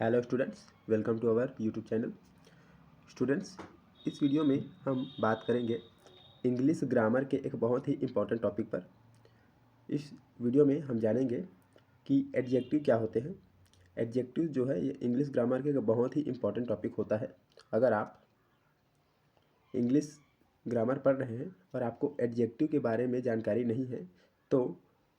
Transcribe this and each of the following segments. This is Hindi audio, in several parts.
Hello students, welcome to our YouTube channel. Students, इस वीडियो में हम बात करेंगे इंग्लिश ग्रामर के एक बहुत ही इम्पोर्टेंट टॉपिक पर। इस वीडियो में हम जानेंगे कि एडजेक्टिव क्या होते हैं। एडजेक्टिव जो है ये इंग्लिश ग्रामर के एक बहुत ही इम्पोर्टेंट टॉपिक होता है। अगर आप इंग्लिश ग्रामर पढ़ रहे हैं और आपको एडजेक्टिव के बारे में जानकारी नहीं है तो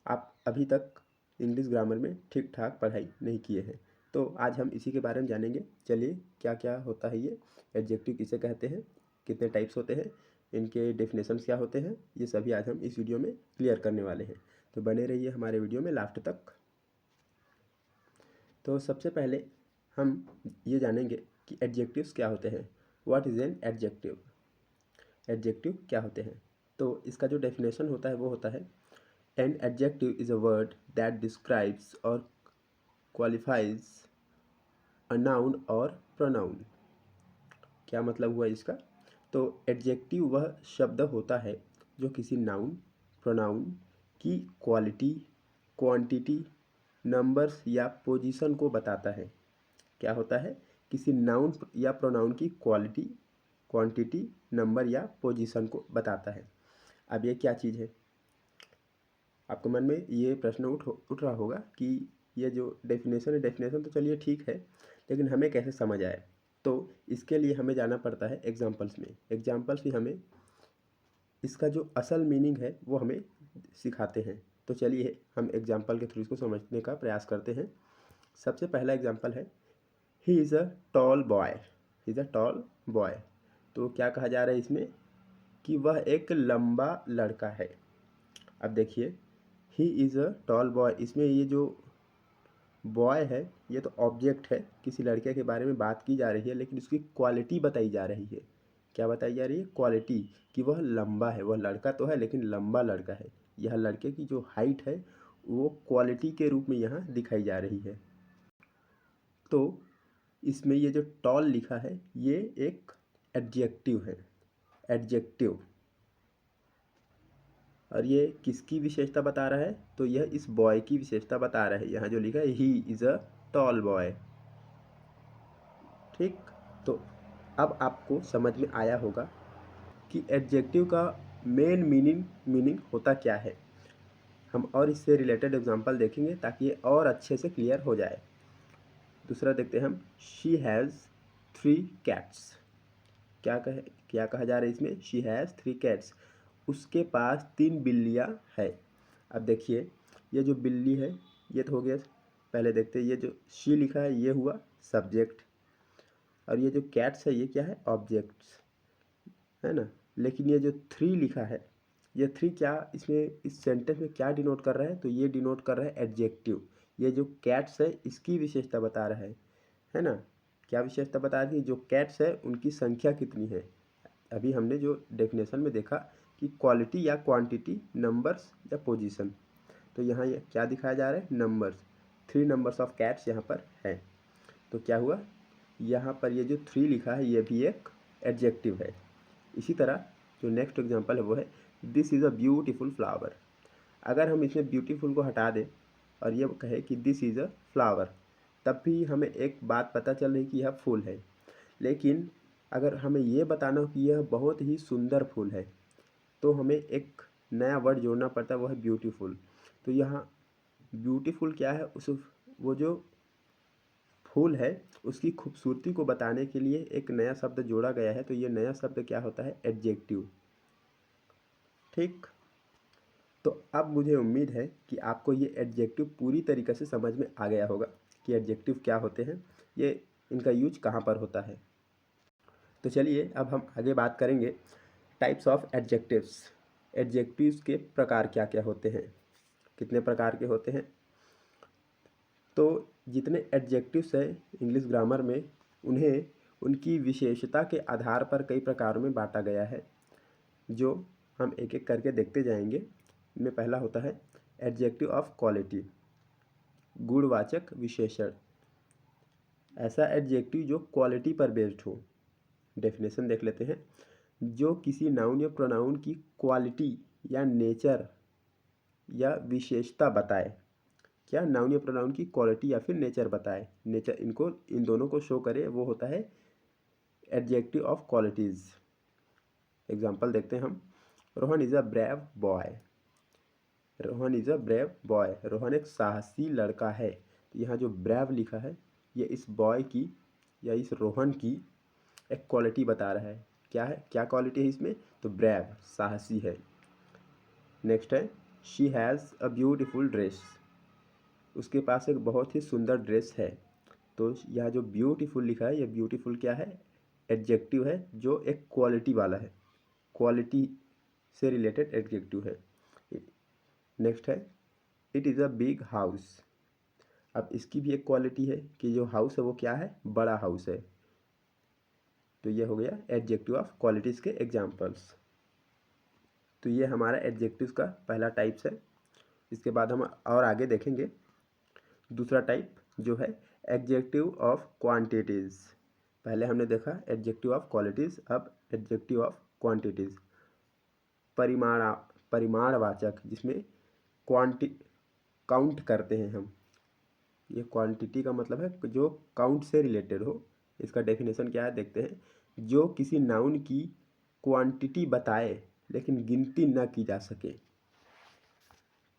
आप अभी तक इंग्लिश ग्रामर में ठीक ठाक पढ़ाई नहीं किए हैं। तो आज हम इसी के बारे में जानेंगे। चलिए, क्या क्या होता है ये एडजेक्टिव, किसे कहते हैं, कितने टाइप्स होते हैं, इनके डेफिनेशंस क्या होते हैं, ये सभी आज हम इस वीडियो में क्लियर करने वाले हैं। तो बने रहिए हमारे वीडियो में लास्ट तक। तो सबसे पहले हम ये जानेंगे कि एडजेक्टिव्स क्या होते हैं। What is an adjective? Adjective क्या होते हैं? तो इसका जो डेफिनेशन होता है वो होता है, an adjective is a word that describes और क्वालिफाइज अ नाउन और प्रोनाउन। क्या मतलब हुआ इसका? तो एडजेक्टिव वह शब्द होता है जो किसी नाउन, प्रोनाउन की क्वालिटी, क्वांटिटी, नंबर्स या पोजीशन को बताता है। क्या होता है? किसी नाउन या प्रोनाउन की क्वालिटी, क्वांटिटी, नंबर या पोजीशन को बताता है। अब ये क्या चीज़ है? आपके मन में ये प्रश्न उठ रहा होगा कि ये जो डेफिनेशन है, डेफिनेशन तो चलिए ठीक है, लेकिन हमें कैसे समझ आए? तो इसके लिए हमें जाना पड़ता है एग्जाम्पल्स में। एग्जाम्पल्स भी हमें इसका जो असल मीनिंग है वो हमें सिखाते हैं। तो चलिए हम एग्जाम्पल के थ्रू इसको समझने का प्रयास करते हैं। सबसे पहला एग्जाम्पल है, he is a tall boy. He is a tall boy. तो क्या कहा जा रहा है इसमें? कि वह एक लंबा लड़का है। अब देखिए, he is a tall boy, इसमें ये जो बॉय है ये तो ऑब्जेक्ट है, किसी लड़के के बारे में बात की जा रही है, लेकिन उसकी क्वालिटी बताई जा रही है। क्या बताई जा रही है? क्वालिटी, कि वह लंबा है। वह लड़का तो है लेकिन लंबा लड़का है। यह लड़के की जो हाइट है वो क्वालिटी के रूप में यहाँ दिखाई जा रही है। तो इसमें ये जो टॉल लिखा है ये एक एडजेक्टिव है। एडजेक्टिव। और ये किसकी विशेषता बता रहा है? तो यह इस बॉय की विशेषता बता रहा है। यहाँ जो लिखा है, he is a tall boy. ठीक। तो अब आपको समझ में आया होगा कि एडजेक्टिव का मेन मीनिंग होता क्या है। हम और इससे रिलेटेड एग्जांपल देखेंगे ताकि ये और अच्छे से क्लियर हो जाए। दूसरा देखते हैं हम, शी हैज़ 3 कैट्स। क्या कहा जा रहा है इसमें? She has 3 cats. उसके पास 3 बिल्लियाँ है। अब देखिए, ये जो बिल्ली है ये तो हो गया। पहले देखते हैं, ये जो शी लिखा है ये हुआ सब्जेक्ट, और ये जो कैट्स है ये क्या है? ऑब्जेक्ट्स, है ना। लेकिन ये जो 3 लिखा है, ये 3 क्या इसमें इस सेंटेंस में क्या डिनोट कर रहा है? तो ये डिनोट कर रहा है एडजेक्टिव। ये जो कैट्स है इसकी विशेषता बता रहा है ना। क्या विशेषता बता रही है? जो कैट्स है उनकी संख्या कितनी है। अभी हमने जो डेफिनेशन में देखा कि क्वालिटी या क्वांटिटी, नंबर्स या पोजीशन। तो यहाँ ये क्या दिखाया जा रहा है? नंबर्स। 3 नंबर्स ऑफ कैट्स यहाँ पर है। तो क्या हुआ? यहाँ पर ये जो 3 लिखा है ये भी एक एडजेक्टिव है। इसी तरह जो नेक्स्ट एग्जांपल है वो है, this is a beautiful flower. अगर हम इसमें ब्यूटीफुल को हटा दें और ये कहे कि दिस इज़ अ फ्लावर, तब भी हमें एक बात पता चल रही कि यह फूल है। लेकिन अगर हमें ये बताना हो कि यह बहुत ही सुंदर फूल है तो हमें एक नया वर्ड जोड़ना पड़ता है, वो है ब्यूटीफुल। तो यहाँ ब्यूटीफुल क्या है? उस वो जो फूल है उसकी खूबसूरती को बताने के लिए एक नया शब्द जोड़ा गया है। तो ये नया शब्द क्या होता है? एडजेक्टिव। ठीक। तो अब मुझे उम्मीद है कि आपको ये एडजेक्टिव पूरी तरीके से समझ में आ गया होगा कि एडजेक्टिव क्या होते हैं, ये इनका यूज कहाँ पर होता है। तो चलिए अब हम आगे बात करेंगे टाइप्स ऑफ एडजेक्टिव्स। एडजेक्टिव्स के प्रकार क्या क्या होते हैं, कितने प्रकार के होते हैं। तो जितने एडजेक्टिव्स हैं इंग्लिश ग्रामर में, उन्हें उनकी विशेषता के आधार पर कई प्रकारों में बांटा गया है, जो हम एक एक करके देखते जाएंगे। इनमें पहला होता है एडजेक्टिव ऑफ क्वालिटी, गुणवाचक विशेषण। ऐसा एडजेक्टिव जो क्वालिटी पर बेस्ड हो। डेफिनेशन देख लेते हैं, जो किसी नाउन या प्रोनाउन की क्वालिटी या नेचर या विशेषता बताए। क्या नाउन या प्रोनाउन की क्वालिटी या फिर नेचर बताए, नेचर इनको इन दोनों को शो करे, वो होता है एडजेक्टिव ऑफ क्वालिटीज़। एग्जाम्पल देखते हैं हम। Rohan is a brave boy. Rohan is a brave boy, Rohan एक साहसी लड़का है। तो यहाँ जो ब्रेव लिखा है ये इस बॉय की या इस रोहन की एक क्वालिटी बता रहा है। क्या है, क्या क्वालिटी है इसमें, तो ब्रेव, साहसी है। नेक्स्ट है she has a beautiful dress, उसके पास एक बहुत ही सुंदर ड्रेस है। तो यह जो ब्यूटीफुल लिखा है, ये ब्यूटीफुल क्या है, एडजेक्टिव है जो एक क्वालिटी वाला है, क्वालिटी से रिलेटेड एडजेक्टिव है। नेक्स्ट है it is a big house. अब इसकी भी एक क्वालिटी है कि जो हाउस है वो क्या है, बड़ा हाउस है। तो ये हो गया एडजेक्टिव ऑफ क्वालिटीज़ के एग्जाम्पल्स। तो ये हमारा एडजेक्टिव्स का पहला टाइप्स है। इसके बाद हम और आगे देखेंगे दूसरा टाइप जो है एडजेक्टिव ऑफ क्वांटिटीज़। पहले हमने देखा एडजेक्टिव ऑफ क्वालिटीज़, अब एडजेक्टिव ऑफ क्वांटिटीज़। परिमाणवाचक, जिसमें काउंट करते हैं हम। ये क्वांटिटी का मतलब है जो काउंट से रिलेटेड हो। इसका डेफिनेशन क्या है देखते हैं। जो किसी नाउन की क्वांटिटी बताए लेकिन गिनती न की जा सके।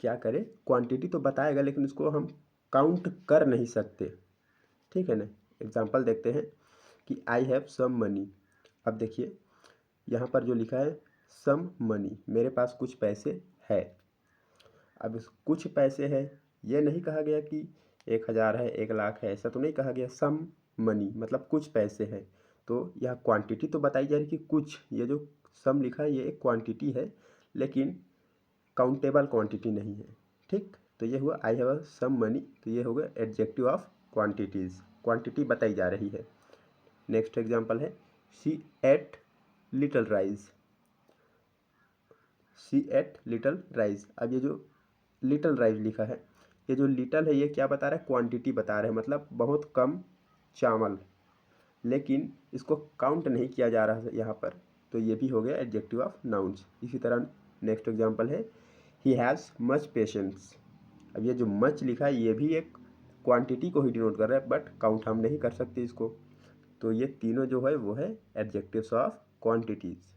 क्या करे, क्वांटिटी तो बताएगा लेकिन उसको हम काउंट कर नहीं सकते, ठीक है ना। एग्जांपल देखते हैं कि आई हैव सम मनी। अब देखिए यहाँ पर जो लिखा है सम मनी, मेरे पास कुछ पैसे है। अब इस कुछ पैसे है, ये नहीं कहा गया कि 1000 है, 1,00,000 है, ऐसा तो नहीं कहा गया। सम मनी मतलब कुछ पैसे है। तो यह क्वांटिटी तो बताई जा रही कि कुछ, ये जो सम लिखा है ये एक क्वांटिटी है लेकिन काउंटेबल क्वांटिटी नहीं है, ठीक। तो ये हुआ आई हैव सम मनी, तो ये हो गया एडजेक्टिव ऑफ क्वांटिटीज़, क्वांटिटी बताई जा रही है। नेक्स्ट एग्जांपल है she ate little rice. She ate little rice. अब ये जो लिटिल राइस लिखा है, ये जो लिटिल है ये क्या बता रहा है, क्वांटिटी बता रहा है, मतलब बहुत कम चावल, लेकिन इसको काउंट नहीं किया जा रहा है यहाँ पर। तो ये भी हो गया एडजेक्टिव ऑफ नाउन्स। इसी तरह नेक्स्ट एग्जांपल है ही हैज़ मच पेशेंस। अब ये जो मच लिखा है ये भी एक क्वांटिटी को ही डिनोट कर रहा है, बट काउंट हम नहीं कर सकते इसको। तो ये तीनों जो है वो है एडजेक्टिव्स ऑफ क्वांटिटीज़।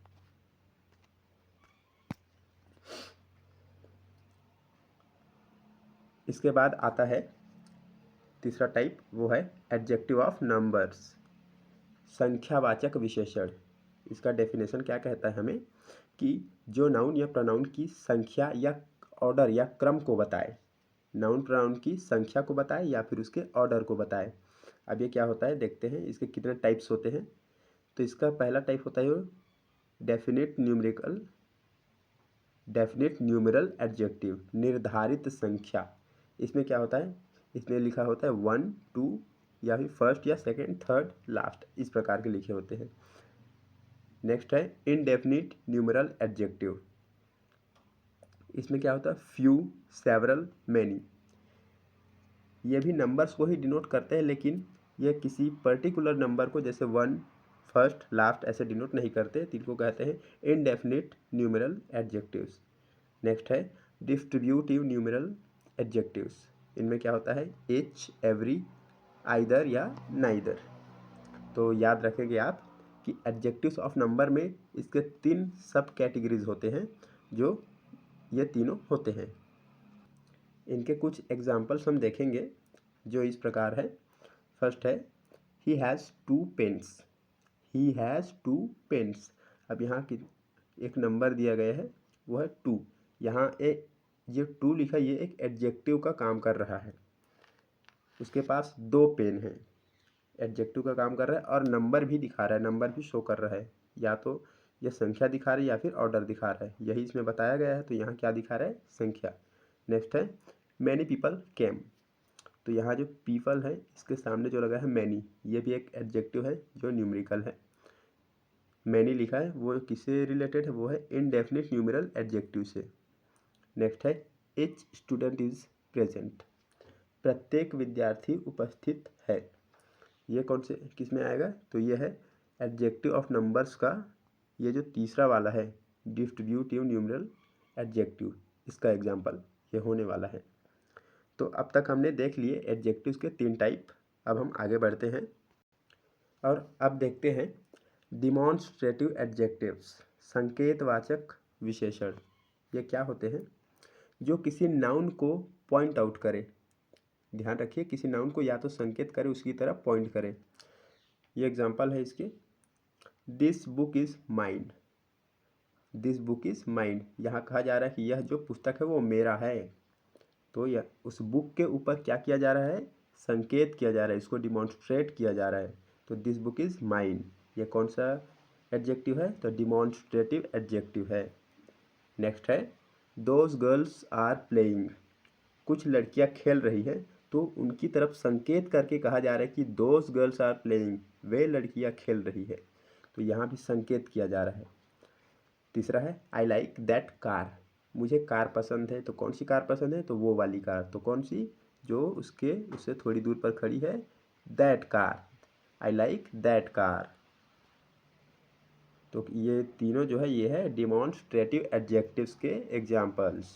इसके बाद आता है तीसरा टाइप, वो है एडजेक्टिव ऑफ नंबर्स, संख्यावाचक विशेषण। इसका डेफिनेशन क्या कहता है हमें कि जो नाउन या प्रोनाउन की संख्या या ऑर्डर या क्रम को बताए, नाउन प्रोनाउन की संख्या को बताए या फिर उसके ऑर्डर को बताए। अब ये क्या होता है देखते हैं, इसके कितने टाइप्स होते हैं। तो इसका पहला टाइप होता है डेफिनेट न्यूमेरल एडजेक्टिव, निर्धारित संख्या। इसमें क्या होता है, इसमें लिखा होता है 1, 2 या फिर फर्स्ट या सेकंड, थर्ड, लास्ट, इस प्रकार के लिखे होते हैं। नेक्स्ट है इनडेफिनिट न्यूमेरल एडजेक्टिव। इसमें क्या होता है फ्यू, सेवरल, मैनी। ये भी नंबर्स को ही डिनोट करते हैं लेकिन ये किसी पर्टिकुलर नंबर को, जैसे 1, फर्स्ट, लास्ट, ऐसे डिनोट नहीं करते। तो इनको कहते हैं इनडेफिनिट न्यूमेरल एडजेक्टिव्स। नेक्स्ट है डिस्ट्रीब्यूटिव न्यूमेरल एडजेक्टिव्स। इनमें क्या होता है एच, एवरी, आइदर या नाइदर। तो याद रखेंगे आप कि एडजेक्टिव्स ऑफ नंबर में इसके 3 सब कैटेगरीज होते हैं, जो ये तीनों होते हैं। इनके कुछ एग्जाम्पल्स हम देखेंगे जो इस प्रकार है। फर्स्ट है he has 2 pens. He has 2 pens. अब यहाँ की एक नंबर दिया गया है वो है 2। यहाँ ये 2 लिखा, ये एक एडजेक्टिव का काम कर रहा है। उसके पास 2 पेन हैं, एडजेक्टिव का काम कर रहा है और नंबर भी दिखा रहा है, नंबर भी शो कर रहा है। या तो यह संख्या दिखा रहा है या फिर ऑर्डर दिखा रहा है, यही इसमें बताया गया है। तो यहाँ क्या दिखा रहा है, संख्या। नेक्स्ट है मैनी पीपल केम। तो यहाँ जो पीपल है इसके सामने जो लगा है मैनी, ये भी एक एडजेक्टिव है जो न्यूमेरिकल है। मैनी लिखा है वो किससे रिलेटेड है, वो है इनडेफिनिट न्यूमेरल एडजेक्टिव से। नेक्स्ट है एच स्टूडेंट इज प्रेजेंट। प्रत्येक विद्यार्थी उपस्थित है। ये कौन से किस में आएगा, तो ये है एडजेक्टिव ऑफ नंबर्स का ये जो तीसरा वाला है डिस्ट्रीब्यूटिव न्यूमेरल एडजेक्टिव, इसका एग्जाम्पल ये होने वाला है। तो अब तक हमने देख लिए एडजेक्टिव्स के 3 टाइप। अब हम आगे बढ़ते हैं और अब देखते हैं डिमॉन्स्ट्रेटिव एडजेक्टिव्स, संकेतवाचक विशेषण। ये क्या होते हैं? जो किसी नाउन को पॉइंट आउट करे। ध्यान रखिए, किसी नाउन को या तो संकेत करे, उसकी तरफ पॉइंट करे। ये एग्जांपल है इसके, this book is mind. This book is mind, यहाँ कहा जा रहा है कि यह जो पुस्तक है वो मेरा है। तो यह उस बुक के ऊपर क्या किया जा रहा है? संकेत किया जा रहा है, इसको डिमॉन्स्ट्रेट किया जा रहा है। तो दिस बुक इज़ माइंड, ये कौन सा एडजेक्टिव है? तो डिमॉन्स्ट्रेटिव एडजेक्टिव है। नेक्स्ट है दोज गर्ल्स आर प्लेइंग। कुछ लड़कियां खेल रही हैं, तो उनकी तरफ संकेत करके कहा जा रहा है कि दोज गर्ल्स आर प्लेइंग, वे लड़कियां खेल रही है। तो यहाँ भी संकेत किया जा रहा है। तीसरा है आई लाइक दैट कार। मुझे कार पसंद है। तो कौन सी कार पसंद है? तो वो वाली कार। तो कौन सी? जो उससे थोड़ी दूर पर खड़ी है, that car. I like that car. तो ये तीनों जो है ये है डिमॉन्स्ट्रेटिव एडजेक्टिव्स के एग्जाम्पल्स।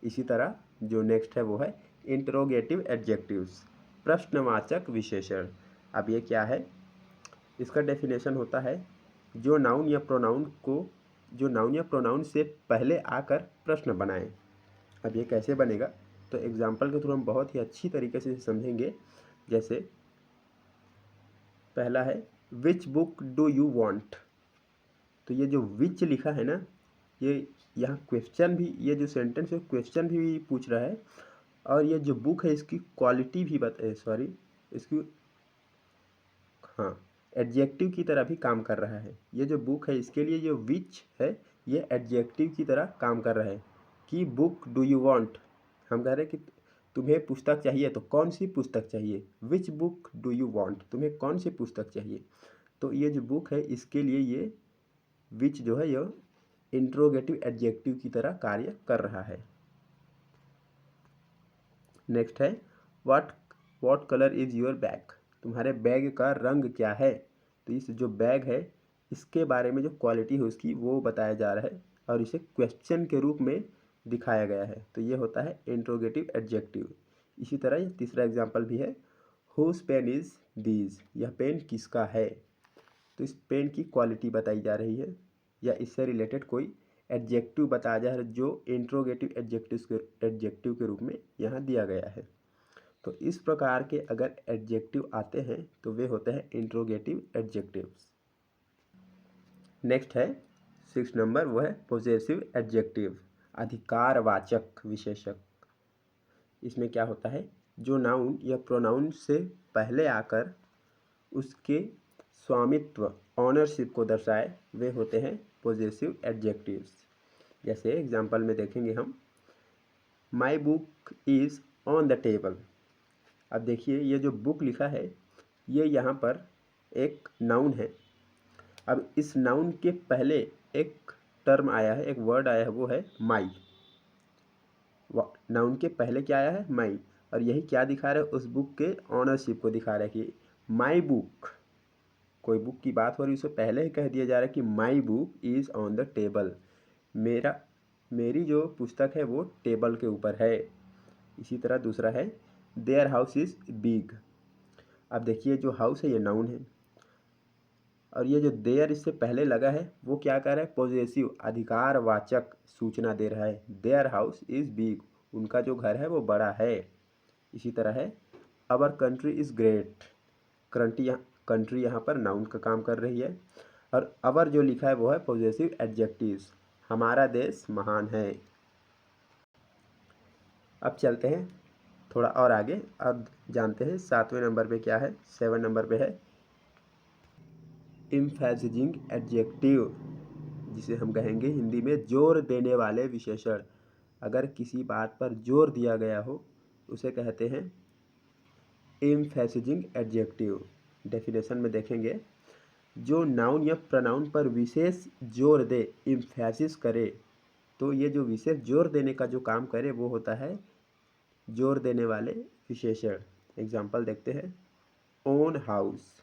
इसी तरह जो नेक्स्ट है वो है इंटरोगेटिव एडजेक्टिव्स, प्रश्नवाचक विशेषण। अब ये क्या है? इसका डेफिनेशन होता है जो नाउन या प्रोनाउन से पहले आकर प्रश्न बनाए। अब ये कैसे बनेगा? तो एग्जाम्पल के थ्रू हम बहुत ही अच्छी तरीके से समझेंगे। जैसे पहला है which book do you want. तो ये जो विच लिखा है ना, ये यहाँ क्वेश्चन भी, ये जो सेंटेंस है क्वेश्चन भी पूछ रहा है, और ये जो बुक है इसकी क्वालिटी भी इसकी हाँ एडजेक्टिव की तरह भी काम कर रहा है। ये जो बुक है इसके लिए जो विच है ये एडजेक्टिव की तरह काम कर रहा है कि बुक डू यू वांट। हम कह रहे हैं कि तुम्हें पुस्तक चाहिए, तो कौन सी पुस्तक चाहिए? Which book do you want, तुम्हें कौन सी पुस्तक चाहिए? तो ये जो बुक है इसके लिए ये विच जो है यह इंट्रोगेटिव एडजेक्टिव की तरह कार्य कर रहा है। नेक्स्ट है what colour is your bag. तुम्हारे बैग का रंग क्या है? तो इस जो बैग है इसके बारे में जो क्वालिटी है उसकी वो बताया जा रहा है और इसे क्वेश्चन के रूप में दिखाया गया है। तो ये होता है इंट्रोगेटिव एडजेक्टिव। इसी तरह ये तीसरा एग्जाम्पल भी है हुज पेन इज़ दीज। यह पेन किसका है? तो इस पेन की क्वालिटी बताई जा रही है या इससे रिलेटेड कोई एडजेक्टिव बताया जा रहा है जो इंट्रोगेटिव एडजेक्टिव के रूप में यहाँ दिया गया है। तो इस प्रकार के अगर एडजेक्टिव आते हैं तो वे होते हैं इंट्रोगेटिव एडजेक्टिव्स। नेक्स्ट है 6 नंबर, वो है पोजेसिव एडजेक्टिव, अधिकारवाचक विशेषक। इसमें क्या होता है? जो नाउन या प्रोनाउन से पहले आकर उसके स्वामित्व, ऑनरशिप को दर्शाए, वे होते हैं पोजेसिव एडजेक्टिव्स। जैसे एग्जाम्पल में देखेंगे हम, my book is on the table. अब देखिए ये जो बुक लिखा है ये यहाँ पर एक नाउन है। अब इस नाउन के पहले एक टर्म आया है, एक वर्ड आया है, वो है माई। नाउन के पहले क्या आया है? माई। और यही क्या दिखा रहा है? उस बुक के ऑनरशिप को दिखा रहा है कि माई बुक, कोई बुक की बात हो रही है उससे पहले ही कह दिया जा रहा है कि my book is on the table. मेरी जो पुस्तक है वो टेबल के ऊपर है। इसी तरह दूसरा है देयर हाउस इज़ बिग। अब देखिए जो हाउस है ये नाउन है और ये जो देयर इससे पहले लगा है वो क्या कर रहा है? पॉजेसिव, अधिकारवाचक सूचना दे रहा है। देयर हाउस इज़ बिग, उनका जो घर है वो बड़ा है। इसी तरह है our country is great. Country यहाँ पर नाउन का काम कर रही है और अवर जो लिखा है वो है पॉजेसिव एडजेक्टिव्स, हमारा देश महान है। अब चलते हैं थोड़ा और आगे। अब जानते हैं 7वें नंबर पे क्या है। 7 नंबर पे है एम्फैसिजिंग एडजेक्टिव, जिसे हम कहेंगे हिंदी में जोर देने वाले विशेषण। अगर किसी बात पर जोर दिया गया हो उसे कहते हैं एम्फैसिजिंग एडजेक्टिव। डेफिनेशन में देखेंगे, जो नाउन या प्रोनाउन पर विशेष जोर दे, एम्फैसिस करे, तो ये जो विशेष जोर देने का जो काम करे वो होता है जोर देने वाले विशेषण। एग्जाम्पल देखते हैं, ओन हाउस।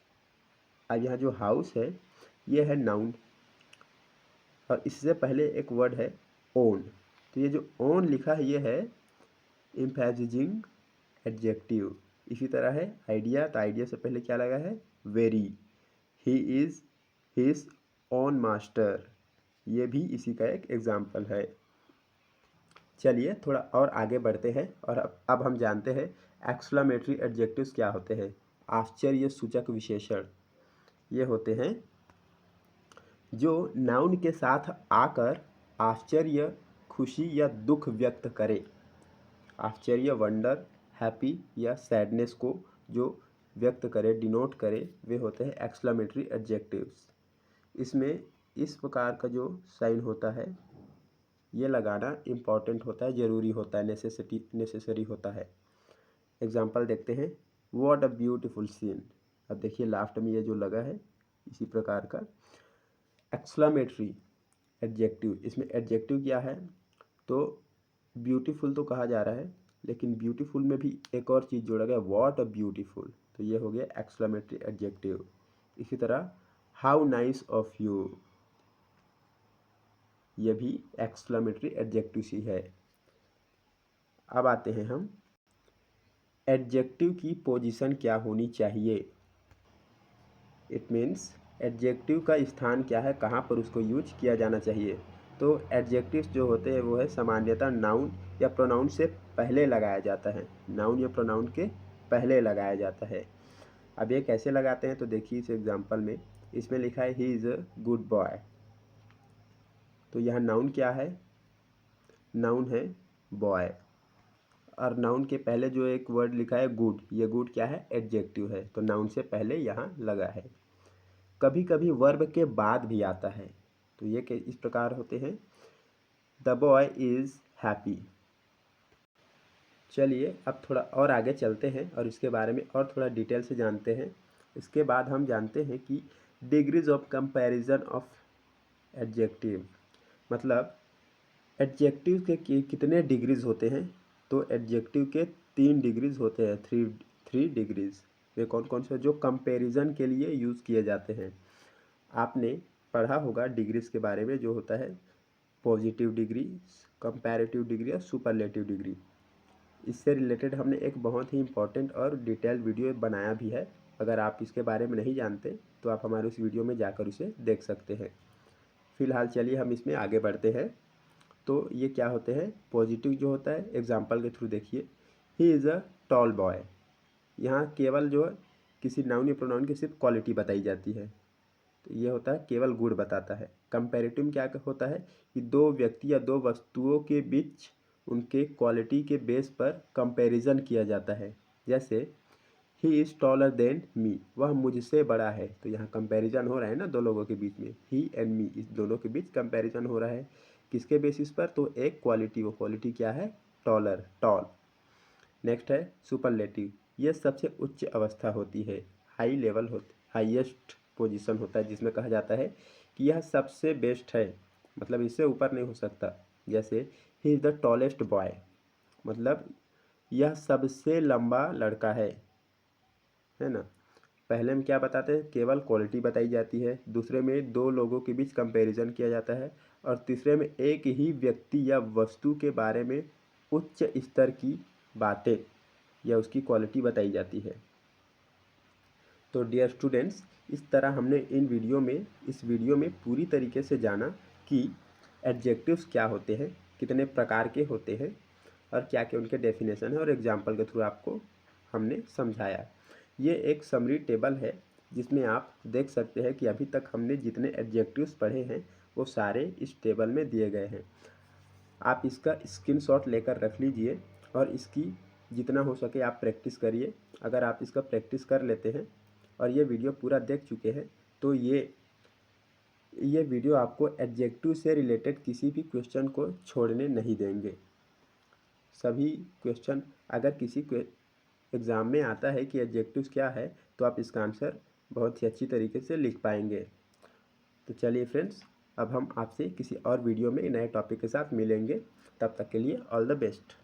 अब यहाँ जो हाउस है ये है नाउन और इससे पहले एक वर्ड है ओन। तो ये जो ओन लिखा है ये है एम्फैसिजिंग एडजेक्टिव। इसी तरह है आइडिया, तो आइडिया से पहले क्या लगा है, very. He is his own master, ये भी इसी का एक एग्जाम्पल है। चलिए थोड़ा और आगे बढ़ते हैं और अब हम जानते हैं एक्सक्लेमेटरी एडजेक्टिव्स क्या होते हैं। आश्चर्य सूचक विशेषण ये होते हैं जो नाउन के साथ आकर आश्चर्य, खुशी या दुख व्यक्त करे। आश्चर्य, वंडर, हैप्पी या सैडनेस को जो व्यक्त करे, डिनोट करे, वे होते हैं एक्सक्लेमेटरी एडजेक्टिव्स। इसमें इस प्रकार का जो साइन होता है ये लगाना इम्पॉर्टेंट होता है, ज़रूरी होता है, नेसेसरी होता है। एग्जाम्पल देखते हैं, व्हाट अ ब्यूटीफुल सीन। अब देखिए लास्ट में ये जो लगा है इसी प्रकार का एक्सक्लेमेटरी एडजेक्टिव। इसमें एडजेक्टिव क्या है, तो ब्यूटीफुल तो कहा जा रहा है, लेकिन ब्यूटीफुल में भी एक और चीज़ जोड़ा गया, व्हाट अ ब्यूटीफुल, तो ये हो गया एक्सक्लेमेटरी एडजेक्टिव। इसी तरह हाउ नाइस ऑफ यू, ये भी एक्सक्लेमेटरी एडजेक्टिव ही है। अब आते हैं हम एडजेक्टिव की पोजीशन क्या होनी चाहिए। इट मीन्स एडजेक्टिव का स्थान क्या है, कहाँ पर उसको यूज किया जाना चाहिए। तो एडजेक्टिव्स जो होते हैं वो है सामान्यतः नाउन या प्रोनाउन से पहले लगाया जाता है, नाउन या प्रोनाउन के पहले लगाया जाता है। अब ये कैसे लगाते हैं, तो देखिए इस एग्जांपल में इसमें लिखा है he is a good boy, तो यह नाउन क्या है, नाउन है बॉय, और नाउन के पहले जो एक वर्ड लिखा है गुड, ये गुड क्या है, एडजेक्टिव है, तो नाउन से पहले यहाँ लगा है। कभी कभी वर्ब के बाद भी आता है, तो ये इस प्रकार होते हैं, द बॉय इज़ हैप्पी। चलिए अब थोड़ा और आगे चलते हैं और इसके बारे में और थोड़ा डिटेल से जानते हैं। इसके बाद हम जानते हैं कि degrees of comparison of adjective, मतलब एडजेक्टिव के कितने डिग्रीज होते हैं। तो एडजेक्टिव के 3 डिग्रीज होते हैं, थ्री डिग्रीज। वे कौन कौन से, जो कंपैरिजन के लिए यूज़ किए जाते हैं। आपने पढ़ा होगा डिग्रीज के बारे में, जो होता है पॉजिटिव डिग्री, कंपैरेटिव डिग्री और सुपरलेटिव डिग्री। इससे रिलेटेड हमने एक बहुत ही इम्पोर्टेंट और डिटेल वीडियो बनाया भी है। अगर आप इसके बारे में नहीं जानते तो आप हमारे उस वीडियो में जाकर उसे देख सकते हैं। फिलहाल चलिए हम इसमें आगे बढ़ते हैं। तो ये क्या होते हैं, पॉजिटिव जो होता है, एग्जाम्पल के थ्रू देखिए, he is a tall boy. यहाँ केवल जो है किसी नाउन या प्रोनाउन की सिर्फ क्वालिटी बताई जाती है, तो ये होता है केवल गुण बताता है। कंपैरेटिव में क्या होता है कि दो व्यक्ति या दो वस्तुओं के बीच उनके क्वालिटी के बेस पर कंपैरिजन किया जाता है। जैसे he is taller than me, वह मुझसे बड़ा है, तो यहाँ कंपैरिजन हो रहा है ना दो लोगों के बीच में, ही एंड मी, इस दोनों के बीच कंपैरिजन हो रहा है। किसके बेसिस पर, तो एक क्वालिटी, वो क्वालिटी क्या है, टॉलर, टॉल। नेक्स्ट है सुपरलेटिव, यह सबसे उच्च अवस्था होती है, हाई लेवल होती, हाईएस्ट पोजीशन होता है, जिसमें कहा जाता है कि यह सबसे बेस्ट है, मतलब इससे ऊपर नहीं हो सकता। जैसे he is the tallest boy, मतलब यह सबसे लंबा लड़का है ना। पहले में क्या बताते हैं, केवल क्वालिटी बताई जाती है, दूसरे में दो लोगों के बीच कंपैरिजन किया जाता है, और तीसरे में एक ही व्यक्ति या वस्तु के बारे में उच्च स्तर की बातें या उसकी क्वालिटी बताई जाती है। तो डियर स्टूडेंट्स, इस तरह हमने इस वीडियो में पूरी तरीके से जाना कि एडजेक्टिव्स क्या होते हैं, कितने प्रकार के होते हैं और क्या क्या उनके डेफिनेशन है, और एग्जाम्पल के थ्रू आपको हमने समझाया। ये एक समरी टेबल है जिसमें आप देख सकते हैं कि अभी तक हमने जितने एडजेक्टिव्स पढ़े हैं वो सारे इस टेबल में दिए गए हैं। आप इसका स्क्रीनशॉट लेकर रख लीजिए और इसकी जितना हो सके आप प्रैक्टिस करिए। अगर आप इसका प्रैक्टिस कर लेते हैं और ये वीडियो पूरा देख चुके हैं तो ये वीडियो आपको एडजेक्टिव से रिलेटेड किसी भी क्वेश्चन को छोड़ने नहीं देंगे। सभी क्वेश्चन, अगर किसी एग्ज़ाम में आता है कि एडजेक्टिव्स क्या है, तो आप इसका आंसर बहुत ही अच्छी तरीके से लिख पाएंगे। तो चलिए फ्रेंड्स, अब हम आपसे किसी और वीडियो में नए टॉपिक के साथ मिलेंगे। तब तक के लिए ऑल द बेस्ट।